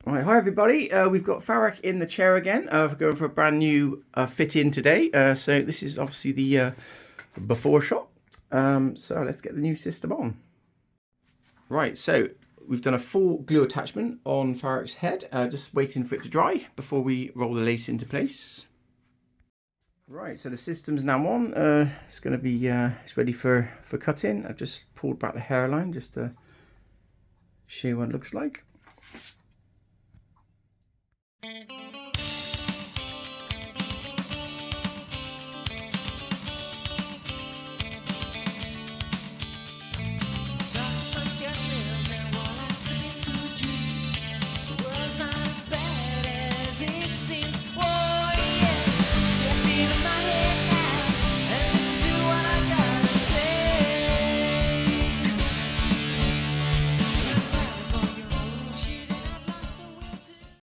Right, hi everybody. We've got Farrak in the chair again. We're going for a brand new fit in today. So this is obviously the before shot. So let's get the new system on. Right, so we've done a full glue attachment on Farrak's head. Just waiting for it to dry before we roll the lace into place. Right, so the system's now on. It's going to be it's ready for cutting. I've just pulled back the hairline just to show you what it looks like.